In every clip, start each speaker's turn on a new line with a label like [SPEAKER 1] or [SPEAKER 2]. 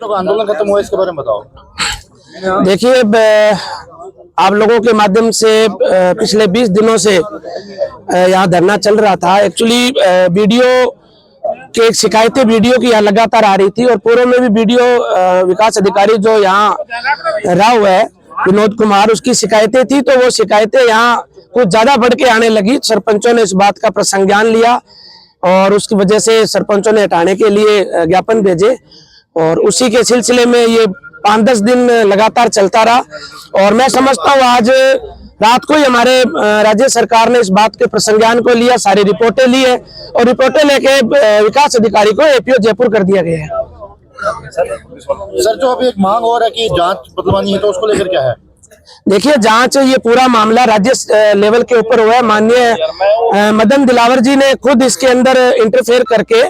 [SPEAKER 1] सरपंचों का आंदोलन खत्म हुआ, इसके बारे में बताओ।
[SPEAKER 2] देखिए, आप लोगों के माध्यम से पिछले 20 दिनों से यहाँ धरना चल रहा था। एक्चुअली वीडियो के शिकायतें वीडियो की यहाँ लगातार आ रही थी और पूर्व में भी वीडियो विकास अधिकारी जो यहाँ रहा हुआ है विनोद कुमार, उसकी शिकायतें थी, तो वो शिकायतें यहाँ कुछ ज्यादा बढ़ के आने लगी। सरपंचों ने इस बात का प्रसंज्ञान लिया और उसकी वजह से सरपंचों ने हटाने के लिए ज्ञापन भेजे और उसी के सिलसिले में ये 5-10 दिन लगातार चलता रहा। और मैं समझता हूँ आज रात को ही हमारे राज्य सरकार ने इस बात के प्रसंज्ञान को लिया, सारी रिपोर्टें ली है और रिपोर्टें लेके विकास अधिकारी को एपीओ जयपुर कर दिया गया है।
[SPEAKER 1] सर, जो अभी एक मांग हो रहा है कि जांच बदलवानी है, तो उसको लेकर क्या है?
[SPEAKER 2] देखिए, जांच ये पूरा मामला राज्य लेवल के ऊपर हुआ है। माननीय मदन दिलावर जी ने खुद इसके अंदर इंटरफेयर करके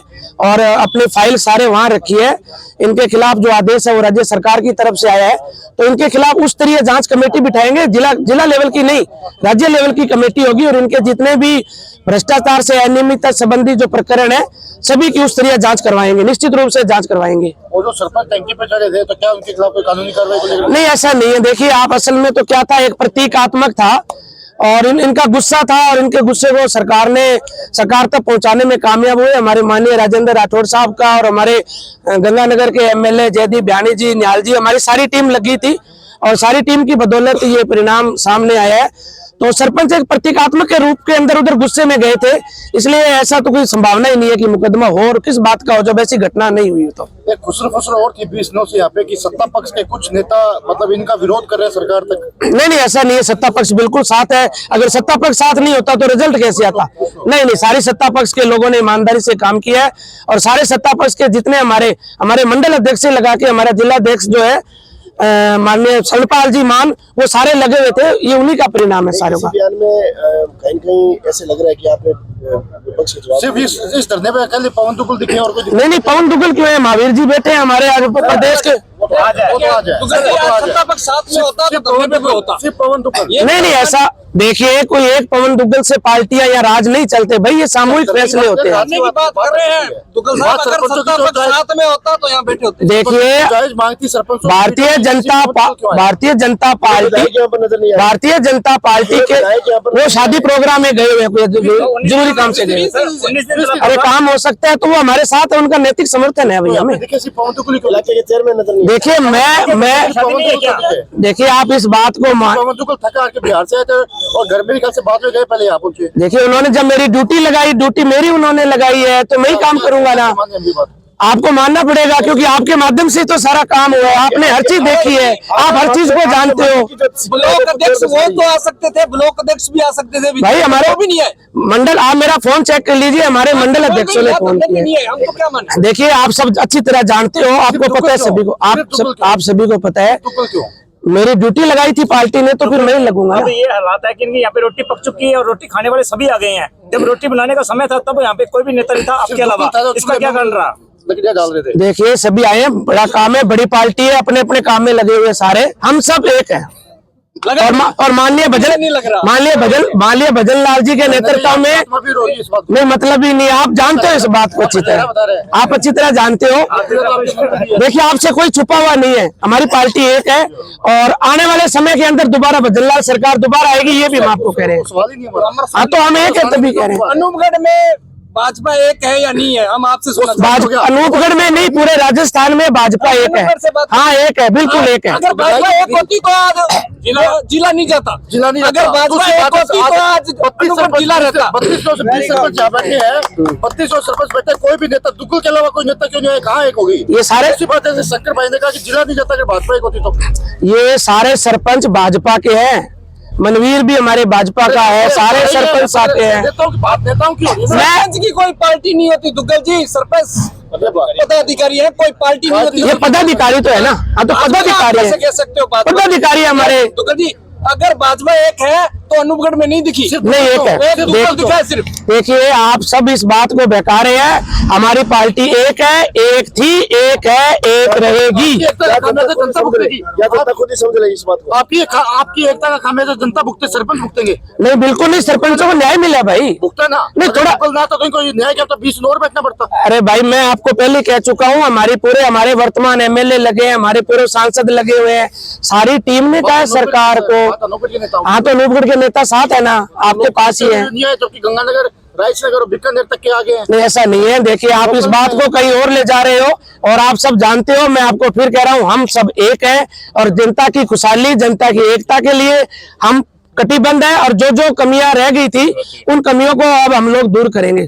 [SPEAKER 2] और अपनी फाइल सारे वहां रखी है। इनके खिलाफ जो आदेश है वो राज्य सरकार की तरफ से आया है, तो इनके खिलाफ उस स्तरीय जांच कमेटी बिठाएंगे। जिला लेवल की नहीं, राज्य लेवल की कमेटी होगी और इनके जितने भी भ्रष्टाचार से अनियमितता संबंधी जो प्रकरण है सभी की उस स्तरीय जांच करवाएंगे, निश्चित रूप से जांच करवाएंगे।
[SPEAKER 1] और जो सरपंच टंकी पे चढ़े थे, तो क्या उनके खिलाफ कोई कानूनी कार्रवाई को लेकर?
[SPEAKER 2] नहीं, ऐसा नहीं है। देखिए, आप असल में तो क्या था, एक प्रतीकात्मक था और इनका गुस्सा था और इनके गुस्से को सरकार तक पहुंचाने में कामयाब हुए। हमारे माननीय राजेंद्र राठौड़ साहब का और हमारे गंगानगर के एमएलए जयदीप बयानी जी, निहाल जी, हमारी सारी टीम लगी थी और सारी टीम की बदौलत ये परिणाम सामने आया है। तो सरपंच एक प्रतीकात्मक के रूप के अंदर उधर गुस्से में गए थे, इसलिए ऐसा तो कोई संभावना ही नहीं है कि मुकदमा हो और किस बात का हो जब ऐसी घटना नहीं हुई। तो
[SPEAKER 1] एक खुसरो और थी 20 दिनों से यहाँ पे कि सत्ता पक्ष के कुछ नेता मतलब इनका विरोध कर रहे हैं सरकार तक।
[SPEAKER 2] नहीं, ऐसा नहीं है। सत्ता पक्ष बिल्कुल साथ है। अगर सत्ता पक्ष साथ नहीं होता तो रिजल्ट कैसे आता? नहीं, सारी सत्ता पक्ष के लोगों ने ईमानदारी से काम किया है और सारे सत्ता पक्ष के जितने हमारे मंडल अध्यक्ष से लगा के हमारा जिला अध्यक्ष जो है माननीय सर्वपाल जी मान, वो सारे लगे हुए थे। ये उन्हीं का परिणाम है सारे का।
[SPEAKER 3] बयान में कहीं ऐसे लग रहा है कि आपने
[SPEAKER 1] सिर्फ इस धरने पे अकेले पवन दुगल दिखे और कोई
[SPEAKER 2] नहीं, पवन दुगल क्यों है? महावीर जी बैठे हैं हमारे आज प्रदेश के। नहीं, ऐसा देखिए, कोई एक पवन दुग्गल से पार्टियां या राज नहीं चलते भाई, ये सामूहिक फैसले होते हैं। देखिए, भारतीय जनता पार्टी के वो शादी प्रोग्राम में गए हुए, जरूरी काम से गए। अरे काम हो सकता है तो वो हमारे साथ है, उनका नैतिक समर्थन है भैया हमें। देखिए, देखिए, आप इस बात को
[SPEAKER 1] बिहार से आए थे और घर में से बाद में गए, पहले यहाँ पहुंचे।
[SPEAKER 2] देखिए, उन्होंने जब मेरी ड्यूटी मेरी उन्होंने लगाई है तो मैं ही काम करूंगा ना। आपको मानना पड़ेगा क्योंकि आपके माध्यम से तो सारा काम हुआ है, आपने हर चीज देखी है, आप हर चीज को जानते हो।
[SPEAKER 4] ब्लॉक अध्यक्ष वो तो आ सकते थे, ब्लॉक अध्यक्ष भी आ सकते थे
[SPEAKER 2] भाई, हमारे
[SPEAKER 4] भी नहीं है
[SPEAKER 2] मंडल। आप मेरा फोन चेक कर लीजिए, हमारे मंडल अध्यक्षों ने फोन किया। देखिए, आप सब अच्छी तरह जानते हो, आपको पता है सभी को, आप सभी को पता है। मेरी ड्यूटी लगाई थी पार्टी ने तो फिर मैं ही लगूंगा।
[SPEAKER 5] अब ये हालात है कि इनकी यहाँ पे रोटी पक चुकी है और रोटी खाने वाले सभी आ गए हैं। जब रोटी बनाने का समय था तब यहाँ पे कोई भी नेता नहीं था आपके अलावा। इसका क्या कर रहा?
[SPEAKER 2] देखिए, सभी आए हैं, बड़ा काम है, बड़ी पार्टी है, अपने अपने काम में लगे हुए सारे, हम सब एक हैं। और माननीय भजन लाल जी के नेतृत्व में नहीं, मतलब ही नहीं, आप जानते हो इस बात को अच्छी तरह, आप अच्छी तरह जानते हो। देखिए, आपसे कोई छुपा हुआ नहीं है, हमारी पार्टी एक है और आने वाले समय के अंदर दोबारा भजन लाल सरकार दोबारा आएगी, ये भी हम आपको कह रहे हैं। हाँ, तो हम एक है तभी कह रहे हैं।
[SPEAKER 4] अनूपगढ़ में भाजपा एक है या नहीं है, हम आपसे सुना।
[SPEAKER 2] अनूपगढ़ में नहीं, पूरे राजस्थान में भाजपा एक है। हाँ, एक है, बिल्कुल एक है।
[SPEAKER 4] अगर भाजपा एक होती तो आज जिला नहीं जाता। अगर भाजपा एक होती तो आज अनूपगढ़ जिला रहता।
[SPEAKER 1] 3200 सरपंच यहाँ बैठे हैं, 3200 सरपंच बैठे, कोई भी नेता दुग्गल के अलावा कोई नेता क्यों नहीं है? कहाँ एक होगी?
[SPEAKER 2] ये सारे
[SPEAKER 1] शंकर भाई ने कहा कि जिला नहीं जाता अगर भाजपा एक होती तो।
[SPEAKER 2] ये सारे सरपंच भाजपा के हैं, मनवीर भी हमारे भाजपा का है, सारे सरपंच आते हैं।
[SPEAKER 1] नेताओं की
[SPEAKER 4] सरपंच की कोई पार्टी नहीं होती दुग्गल जी, सरपंच पदाधिकारी है, कोई पार्टी नहीं होती।
[SPEAKER 2] ये पदाधिकारी तो है ना। हाँ, तो पदाधिकारी
[SPEAKER 4] कह सकते हो
[SPEAKER 2] पदाधिकारी हमारे
[SPEAKER 4] दुग्गल जी। अगर भाजपा एक है तो अनूपगढ़ में नहीं दिखी?
[SPEAKER 2] नहीं, एक है।
[SPEAKER 4] एक दुग्गल दिखा है सिर्फ।
[SPEAKER 2] देखिए, आप सब इस बात को बहका रहे हैं। हमारी पार्टी एक है, एक थी, एक है, एक रहेगी।
[SPEAKER 1] जनता भुगतेगी।
[SPEAKER 3] या जनता खुद ही समझ लेगी इस बात को।
[SPEAKER 1] आपकी एकता का खामियाजा जनता भुगते, सरपंच भुगतेंगे।
[SPEAKER 2] नहीं, बिल्कुल नहीं, सरपंचों को न्याय मिला भाई।
[SPEAKER 1] भुगता ना
[SPEAKER 2] नहीं, थोड़ा
[SPEAKER 1] ना तो कहीं कोई न्याय क्या तो 20 और बैठना पड़ता।
[SPEAKER 2] अरे भाई, मैं आपको पहले कह चुका हूँ, हमारे वर्तमान एमएलए लगे हैं, हमारे पूरे सांसद लगे हुए हैं, सारी टीम ने कहा है सरकार को। हाँ, तो अनूपगढ़ के नेता साथ है ना, आपके पास ही है।
[SPEAKER 1] जबकि गंगानगर, रायसनगर और बीकानेर तक के आगे हैं।
[SPEAKER 2] नहीं, ऐसा नहीं है। देखिए, आप इस बात को कहीं और ले जा रहे हो, और आप सब जानते हो, मैं आपको फिर कह रहा हूँ, हम सब एक हैं, और जनता की खुशहाली, जनता की एकता के लिए हम कटिबद्ध हैं, और जो जो कमियां रह गई थी, उन कमियों को अब हम लोग दूर करेंगे।